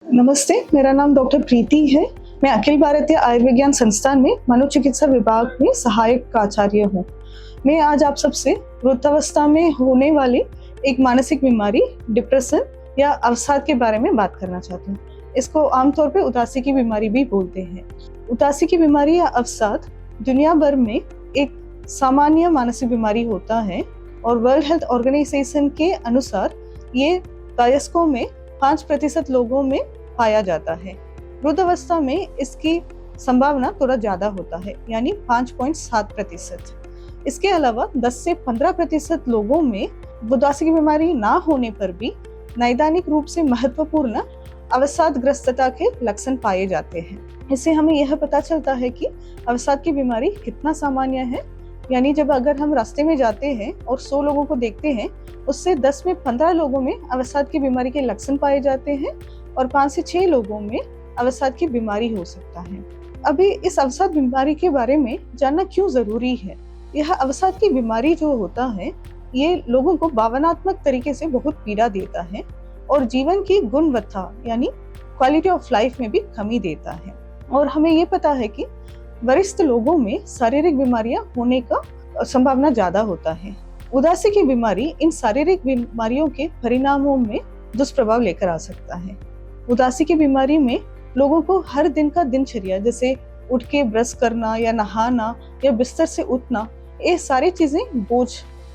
नमस्ते, मेरा नाम डॉक्टर प्रीति है। मैं अखिल भारतीय आयुर्विज्ञान संस्थान में मनोचिकित्सा विभाग में सहायक प्राचार्य हूँ। मैं आज आप सबसे वृद्धावस्था में होने वाली एक मानसिक बीमारी डिप्रेशन या अवसाद के बारे में बात करना चाहती हूँ। इसको आमतौर पे उदासी की बीमारी भी बोलते हैं। उदासी की बीमारी या अवसाद दुनिया भर में एक सामान्य मानसिक बीमारी होता है और वर्ल्ड हेल्थ ऑर्गेनाइजेशन के अनुसार ये वयस्कों में 5% लोगों में पाया जाता है। वृद्धावस्था में इसकी संभावना थोड़ा ज्यादा होता है, यानी 5.7%। इसके अलावा 10 से 15% लोगों में उदासी की बीमारी ना होने पर भी नैदानिक रूप से महत्वपूर्ण अवसादग्रस्तता के लक्षण पाए जाते हैं। इससे हमें यह पता चलता है कि अवसाद की बीमारी कितना सामान्य है। यानी जब अगर हम रास्ते में जाते हैं और 100 लोगों को देखते हैं, उससे 10 में 15 लोगों में अवसाद की बीमारी के लक्षण पाए जाते हैं और 5 से 6 लोगों में अवसाद की बीमारी हो सकता है। अभी इस अवसाद बीमारी के बारे में जानना क्यों जरूरी है। यह अवसाद की बीमारी जो होता है, ये लोगों को भावनात्मक तरीके से बहुत पीड़ा देता है और जीवन की गुणवत्ता यानी क्वालिटी ऑफ लाइफ में भी कमी देता है। और हमें ये पता है कि वरिष्ठ लोगों में शारीरिक बीमारियां होने का संभावना ज्यादा होता है। उदासी की बीमारी इन शारीरिक बीमारियों के परिणामों में दुष्प्रभाव लेकर आ सकता है। उदासी की बीमारी में लोगों को हर दिन का दिनचर्या, जैसे उठ के ब्रश करना या नहाना या बिस्तर से उठना, ये सारी चीजें बोझ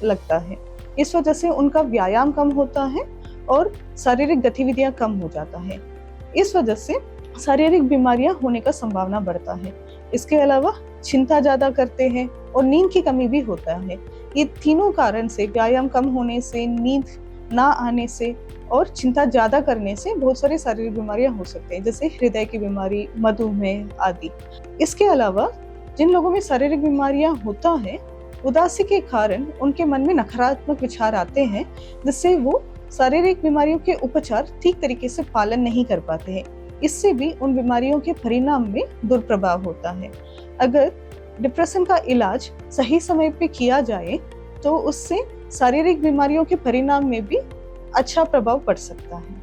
लगता है। इस वजह से उनका व्यायाम कम होता है और शारीरिक गतिविधियां कम हो जाता है। इस वजह से शारीरिक बीमारियां होने का संभावना बढ़ता है। इसके अलावा चिंता ज्यादा करते हैं और नींद की कमी भी होता है। ये तीनों कारण से, व्यायाम कम होने से, नींद ना आने से और चिंता ज्यादा करने से बहुत सारी शारीरिक बीमारियां हो सकती हैं, जैसे हृदय की बीमारी, मधुमेह आदि। इसके अलावा जिन लोगों में शारीरिक बीमारियां होता है, उदासी के कारण उनके मन में नकारात्मक विचार आते हैं, जिससे वो शारीरिक बीमारियों के उपचार ठीक तरीके से पालन नहीं कर पाते हैं। इससे भी उन बीमारियों के परिणाम में दुष्प्रभाव होता है। अगर डिप्रेशन का इलाज सही समय पे किया जाए तो उससे शारीरिक बीमारियों के परिणाम में भी अच्छा प्रभाव पड़ सकता है।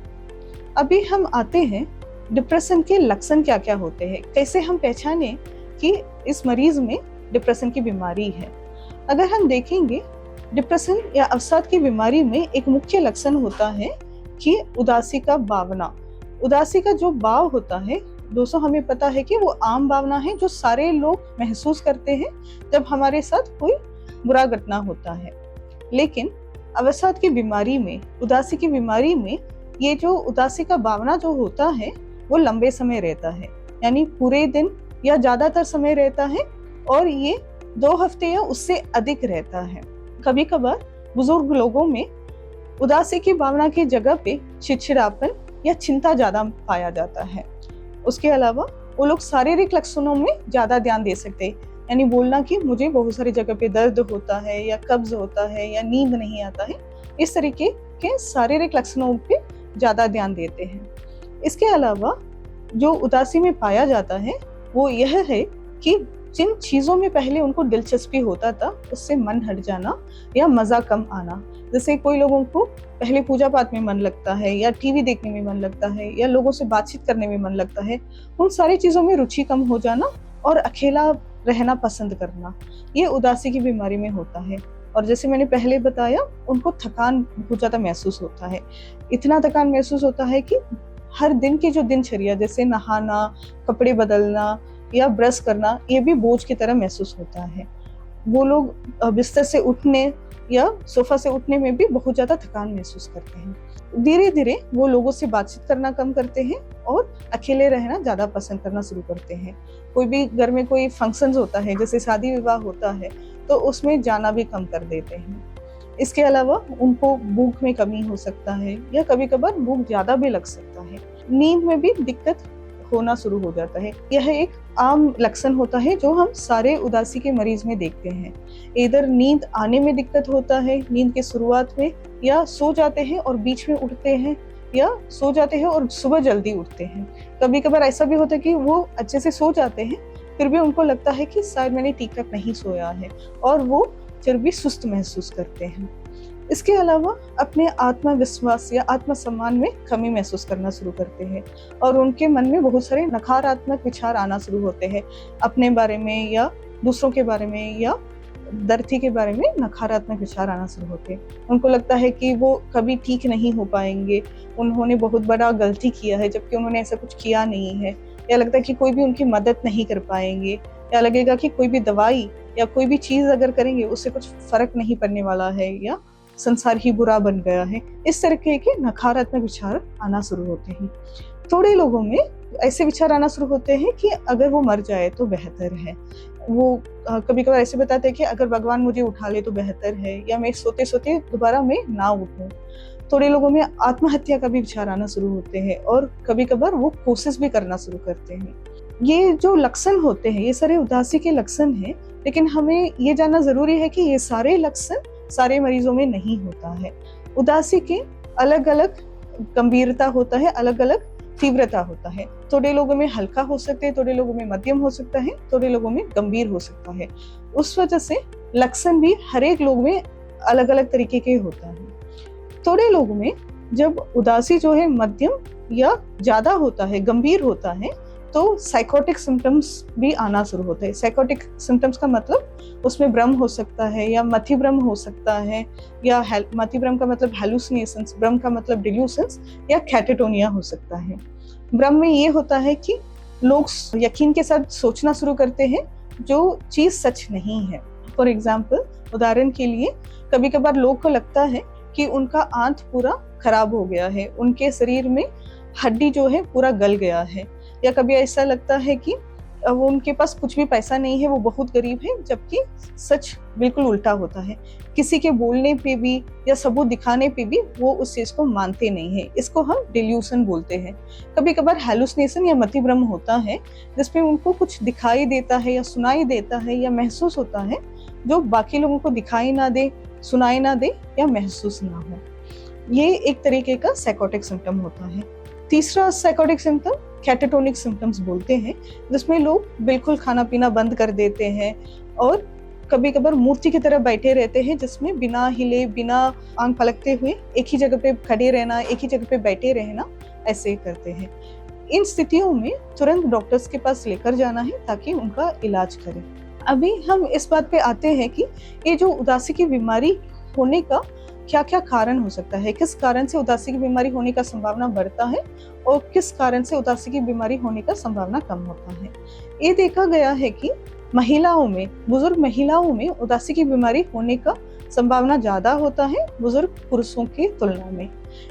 अभी हम आते हैं डिप्रेशन के लक्षण क्या क्या होते हैं, कैसे हम पहचाने कि इस मरीज में डिप्रेशन की बीमारी है। अगर हम देखेंगे, डिप्रेशन या अवसाद की बीमारी में एक मुख्य लक्षण होता है कि उदासी का भावना। उदासी का जो भाव होता है दोस्तों, हमें पता है कि वो आम भावना है जो सारे लोग महसूस करते हैं जब हमारे साथ कोई बुरा घटना होता है। लेकिन अवसाद की बीमारी में, उदासी की बीमारी में, ये जो उदासी का भावना जो होता है वो लंबे समय रहता है, यानी पूरे दिन या ज्यादातर समय रहता है और ये 2 हफ्ते या उससे अधिक रहता है। कभी कभार बुजुर्ग लोगों में उदासी की भावना की जगह पे चिड़चिड़ापन या चिंता ज्यादा पाया जाता है। उसके अलावा वो लोग शारीरिक लक्षणों में ज्यादा ध्यान दे सकते हैं, यानी बोलना कि मुझे बहुत सारी जगह पे दर्द होता है या कब्ज होता है या नींद नहीं आता है। इस तरीके के शारीरिक लक्षणों पे ज्यादा ध्यान देते हैं। इसके अलावा जो उदासी में पाया जाता है वो यह है कि जिन चीजों में पहले उनको दिलचस्पी होता था उससे मन हट जाना या मजा कम आना। जैसे कोई लोगों को पहले पूजा पाठ में मन लगता है या टीवी देखने में मन लगता है या लोगों से बातचीत करने में मन लगता है, उन सारी चीजों में रुचि कम हो जाना और अकेला रहना पसंद करना, ये उदासी की बीमारी में होता है। और जैसे मैंने पहले बताया, उनको थकान बहुत ज्यादा महसूस होता है। इतना थकान महसूस होता है कि हर दिन की जो दिनचर्या, जैसे नहाना, कपड़े बदलना या ब्रश करना, ये भी बोझ की तरह महसूस होता है। वो लोग बिस्तर से उठने या सोफा से उठने में भी बहुत ज्यादा थकान महसूस करते हैं। धीरे धीरे वो लोगों से बातचीत करना कम करते हैं और अकेले रहना ज्यादा पसंद करना शुरू करते हैं। कोई भी घर में कोई फंक्शंस होता है, जैसे शादी विवाह होता है, तो उसमें जाना भी कम कर देते हैं। इसके अलावा उनको भूख में कमी हो सकता है या कभी कभार भूख ज्यादा भी लग सकता है। नींद में भी दिक्कत होना शुरू हो जाता है। यह एक आम लक्षण होता है जो हम सारे उदासी के मरीज में देखते हैं। इधर नींद आने में दिक्कत होता है नींद के शुरुआत में, या सो जाते हैं और बीच में उठते हैं, या सो जाते हैं और सुबह जल्दी उठते हैं। कभी कभार ऐसा भी होता है कि वो अच्छे से सो जाते हैं फिर भी उनको लगता है कि शायद मैंने ठीक तक नहीं सोया है और वो फिर भी सुस्त महसूस करते हैं। इसके अलावा अपने आत्मविश्वास या आत्मसम्मान में कमी महसूस करना शुरू करते हैं और उनके मन में बहुत सारे नकारात्मक विचार आना शुरू होते हैं, अपने बारे में या दूसरों के बारे में या धरती के बारे में नकारात्मक विचार आना शुरू होते हैं। उनको लगता है कि वो कभी ठीक नहीं हो पाएंगे, उन्होंने बहुत बड़ा गलती किया है जबकि उन्होंने ऐसा कुछ किया नहीं है, या लगता है कि कोई भी उनकी मदद नहीं कर पाएंगे, या लगेगा कि कोई भी दवाई या कोई भी चीज अगर करेंगे उससे कुछ फर्क नहीं पड़ने वाला है, या संसार ही बुरा बन गया है। इस तरह के नकारात्मक विचार आना शुरू होते हैं। थोड़े लोगों में ऐसे विचार आना शुरू होते हैं कि अगर वो मर जाए तो बेहतर है। वो कभी कभार ऐसे बताते हैं कि अगर भगवान मुझे उठा ले तो बेहतर है, या मैं सोते सोते दोबारा मैं ना उठूं। थोड़े लोगों में आत्महत्या का भी विचार आना शुरू होते हैं और कभी कभार वो कोशिश भी करना शुरू करते हैं। ये जो लक्षण होते हैं ये सारे उदासी के लक्षण हैं, लेकिन हमें ये जानना जरूरी है कि ये सारे लक्षण सारे मरीजों में नहीं होता है। उदासी के अलग अलग गंभीरता होता है, अलग अलग तीव्रता होता है। थोड़े लोगों में हल्का हो सकते हैं, थोड़े लोगों में मध्यम हो सकता है, थोड़े लोगों में गंभीर हो सकता है। उस वजह से लक्षण भी हर एक लोग में अलग अलग तरीके के होता है। थोड़े लोगों में जब उदासी जो है मध्यम या ज्यादा होता है, गंभीर होता है, तो साइकोटिक सिम्टम्स भी आना शुरू होते हैं। साइकोटिक सिम्टम्स का मतलब उसमें भ्रम हो सकता है या मति भ्रम हो सकता है, या मति भ्रम का मतलब हेलुसिनेशंस, भ्रम का मतलब डिल्यूशंस, या कैटेटोनिया हो सकता है। भ्रम में ये होता है कि लोग यकीन के साथ सोचना शुरू करते हैं जो चीज सच नहीं है। फॉर एग्जाम्पल, उदाहरण के लिए कभी कभार लोग को लगता है कि उनका आंत पूरा खराब हो गया है, उनके शरीर में हड्डी जो है पूरा गल गया है, या कभी ऐसा लगता है कि वो उनके पास कुछ भी पैसा नहीं है, वो बहुत गरीब है, जबकि सच बिल्कुल उल्टा होता है। किसी के बोलने पे भी या सबूत दिखाने पे भी वो उस चीज को मानते नहीं है। इसको हम डिल्यूशन बोलते हैं। कभी कभार हेलुसिनेशन या मति भ्रम होता है जिसमें उनको कुछ दिखाई देता है या सुनाई देता है या महसूस होता है जो बाकी लोगों को दिखाई ना दे, सुनाई ना दे या महसूस ना हो। ये एक तरीके का साइकोटिक सिम्टम होता है। तीसरा साइकोटिक सिम्टम कैटेटोनिक सिम्टम्स बोलते हैं, जिसमें लोग बिल्कुल खाना पीना बंद कर देते हैं और कभी कभार मूर्ति की तरह बैठे रहते हैं, जिसमें बिना हिले, बिना आंख पलकते हुए एक ही जगह पे खड़े रहना, एक ही जगह पे बैठे रहना, ऐसे करते हैं। इन स्थितियों में तुरंत डॉक्टर्स के पास लेकर जाना है ताकि उनका इलाज करें। अभी हम इस बात पे आते हैं कि ये जो उदासी की बीमारी होने का क्या क्या कारण हो सकता है, किस कारण से उदासी की बीमारी होने का संभावना बढ़ता है और किस कारण से उदासी की बीमारी होने का संभावना कम होता है। ये देखा गया है कि महिलाओं में, बुजुर्ग महिलाओं में उदासी की बीमारी होने का संभावना ज्यादा होता है बुजुर्ग पुरुषों की तुलना में।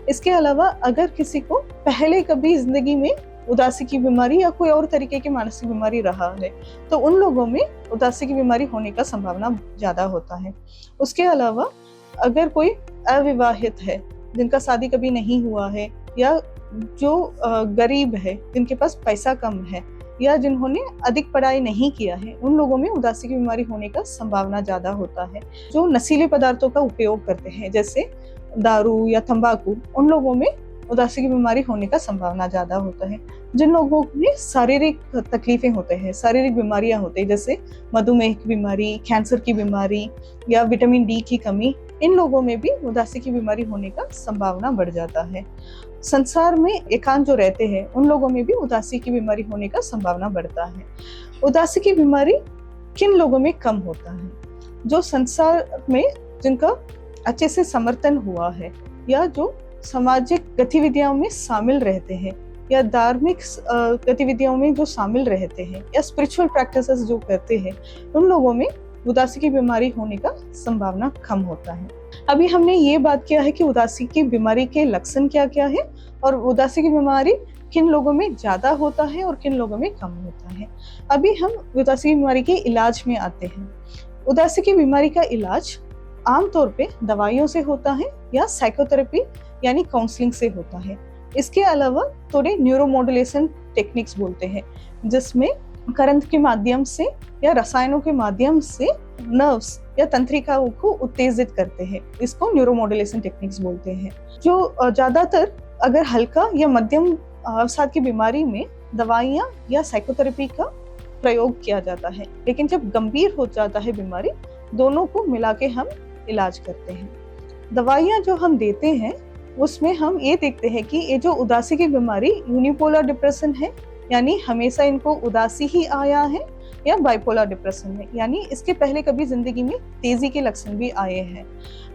इसके अलावा अगर किसी को पहले कभी जिंदगी में उदासी की बीमारी या कोई और तरीके की मानसिक बीमारी रहा है तो उन लोगों में उदासी की बीमारी होने का संभावना ज्यादा होता है। उसके अलावा अगर कोई अविवाहित है, जिनका शादी कभी नहीं हुआ है, या जो गरीब है, जिनके पास पैसा कम है, या जिन्होंने अधिक पढ़ाई नहीं किया है, उन लोगों में उदासी की बीमारी होने का संभावना ज्यादा होता है। जो नशीले पदार्थों का उपयोग करते हैं जैसे दारू या तंबाकू, उन लोगों में उदासी की बीमारी होने का संभावना ज्यादा होता है। जिन लोगों में शारीरिक तकलीफें होते हैं, शारीरिक बीमारियां होती है जैसे मधुमेह की बीमारी, कैंसर की बीमारी या विटामिन डी की कमी, इन लोगों में भी उदासी की बीमारी होने का संभावना बढ़ जाता है। संसार में एकांत जो रहते हैं उन लोगों में भी उदासी की बीमारी होने का संभावना बढ़ता है। उदासी की बीमारी किन लोगों में कम होता है? जो संसार में जिनका अच्छे से समर्थन हुआ है, या जो सामाजिक गतिविधियों में शामिल रहते हैं, या धार्मिक गतिविधियों में जो शामिल रहते हैं, या स्पिरिचुअल प्रैक्टिसेस जो करते हैं, उन लोगों में उदासी की बीमारी होने का संभावना कम होता है। अभी हमने ये बात किया है कि उदासी की बीमारी के लक्षण क्या क्या है और उदासी की बीमारी किन लोगों में ज्यादा होता है और किन लोगों में कम होता है। अभी हम उदासी की बीमारी के इलाज में आते हैं। उदासी की बीमारी का इलाज आमतौर पे दवाइयों से होता है या साइकोथेरेपी यानी काउंसलिंग से होता है। इसके अलावा थोड़े न्यूरोमॉड्यूलेशन टेक्निक्स बोलते हैं, जिसमें करंट के माध्यम से या रसायनों के माध्यम से नर्व्स या तंत्रिकाओं को उत्तेजित करते हैं। इसको न्यूरोमॉड्यूलेशन टेक्निक्स बोलते हैं। जो ज्यादातर अगर हल्का या मध्यम अवसाद की बीमारी में दवाइयाँ या साइकोथेरेपी का प्रयोग किया जाता है, लेकिन जब गंभीर हो जाता है बीमारी, दोनों को मिला के हम इलाज करते हैं। दवाइयाँ जो हम देते हैं उसमें हम ये देखते हैं कि ये जो उदासी की बीमारी यूनिपोलर डिप्रेशन है, यानी हमेशा इनको उदासी ही आया है, या बाइपोलर डिप्रेशन है, यानी इसके पहले कभी जिंदगी में तेजी के लक्षण भी आए हैं।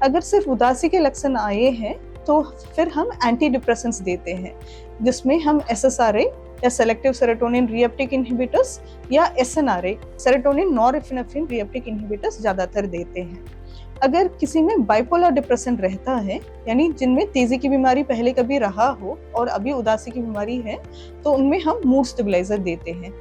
अगर सिर्फ उदासी के लक्षण आए हैं तो फिर हम एंटी डिप्रेसेंट्स देते हैं, जिसमें हम SSRI या सेलेक्टिव सेरोटोनिन रीअपटेक इनहिबिटर्स या SNRI serotonin norepinephrine reuptake inhibitors ज्यादातर देते हैं। अगर किसी में बाइपोलर डिप्रेशन रहता है, यानी जिनमें तेजी की बीमारी पहले कभी रहा हो और अभी उदासी की बीमारी है, तो उनमें हम मूड स्टेबलाइजर देते हैं।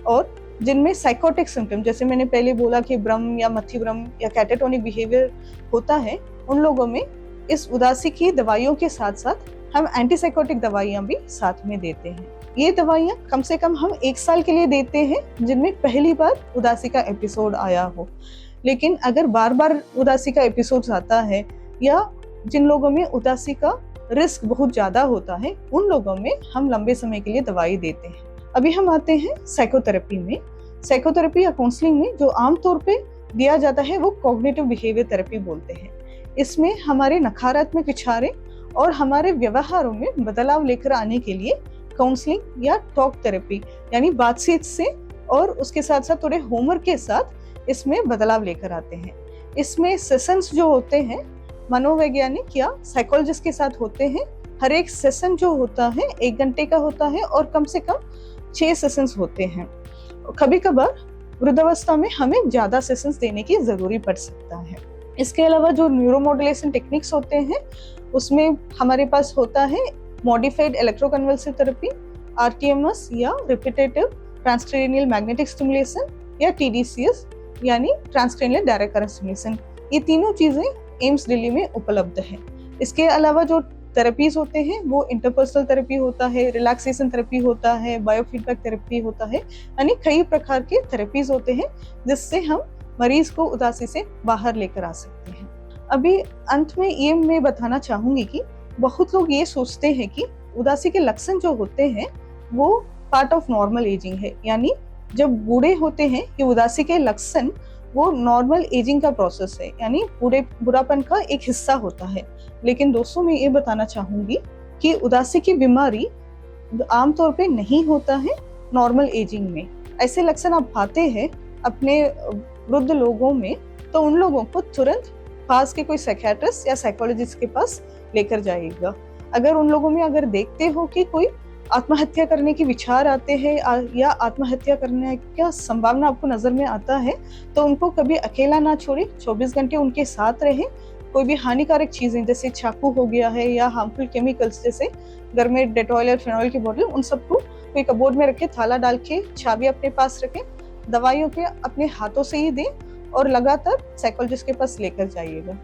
और जिनमें साइकोटिक सिम्टम, जैसे मैंने पहले बोला कि भ्रम या मथिभ्रम या कैटाटोनिक बिहेवियर होता है, उन लोगों में इस उदासी की दवाइयों के साथ साथ हम एंटीसाइकोटिक दवाइयां भी साथ में देते हैं। ये दवाइयां कम से कम हम 1 साल के लिए देते हैं जिनमें पहली बार उदासी का एपिसोड आया हो। लेकिन अगर बार बार उदासी का एपिसोड आता है या जिन लोगों में उदासी का रिस्क बहुत ज्यादा होता है, उन लोगों में हम लंबे समय के लिए दवाई देते हैं। अभी हम आते हैं साइकोथेरेपी में। साइकोथेरेपी या काउंसलिंग में जो आमतौर पे दिया जाता है वो कॉग्निटिव बिहेवियर थेरेपी बोलते हैं। इसमें हमारे नकारात्मक विचारें और हमारे व्यवहारों में बदलाव लेकर आने के लिए काउंसलिंग या टॉक थेरेपी, यानी बातचीत से और उसके साथ साथ थोड़े होमवर्क के साथ इसमें बदलाव लेकर आते हैं। इसमें सेशंस जो होते हैं मनोवैज्ञानिक या साइकोलॉजिस्ट के साथ होते हैं। हर एक सेशन जो होता है 1 घंटे का होता है और कम से कम 6 सेशंस होते हैं। कभी कभार वृद्धावस्था में हमें ज्यादा सेशंस देने की जरूरी पड़ सकता है। इसके अलावा जो न्यूरोमॉड्यूलेशन टेक्निक्स होते हैं उसमें हमारे पास होता है मॉडिफाइड इलेक्ट्रोकन्वल्सिव थेरेपी, RTMS या रिपीटेटिव ट्रांसक्रेनियल मैग्नेटिक स्टिमुलेशन या TDCS यानी ट्रांसक्रेनियल डायरेक्ट करंट स्टिमुलेशन। ये तीनों चीजें एम्स दिल्ली में उपलब्ध है। इसके अलावा जो थेरेपीज होते हैं वो इंटरपर्सनल थेरेपी होता है, रिलैक्सेशन थेरेपी होता है, बायोफीडबैक थेरेपी होता है, यानी कई प्रकार के थेरेपीज होते हैं जिससे हम मरीज को उदासी से बाहर लेकर आ सकते हैं। अभी अंत में ये मैं बताना चाहूंगी कि बहुत लोग ये सोचते हैं कि उदासी के लक्षण जो होते हैं वो पार्ट ऑफ नॉर्मल एजिंग है, यानी जब बूढ़े होते हैं कि उदासी के लक्षण वो नॉर्मल एजिंग का प्रोसेस है, यानी बुढ़ापन का एक हिस्सा होता है। लेकिन दोस्तों मैं ये बताना चाहूंगी कि उदासी की बीमारी आमतौर पे नहीं होता है नॉर्मल एजिंग में। ऐसे लक्षण आप पाते हैं अपने वृद्ध लोगों में तो उन लोगों को तुरंत पास के कोई साइकियाट्रिस्ट या साइकोलॉजिस्ट के पास लेकर जाइएगा। अगर उन लोगों में अगर देखते हो कि कोई आत्महत्या करने के विचार आते हैं या आत्महत्या करने का संभावना आपको नजर में आता है तो उनको कभी अकेला ना छोड़े, 24 घंटे उनके साथ रहे। कोई भी हानिकारक चीजें जैसे चाकू हो गया है या हार्मफुल केमिकल्स जैसे घर में डेटॉल या फिनॉल की बोतल, उन सबको कोई कबोर्ड में रखे, ताला डाल के चाबी अपने पास रखें, दवाइयों के अपने हाथों से ही दें और लगातार साइकोलॉजिस्ट के पास लेकर जाइएगा।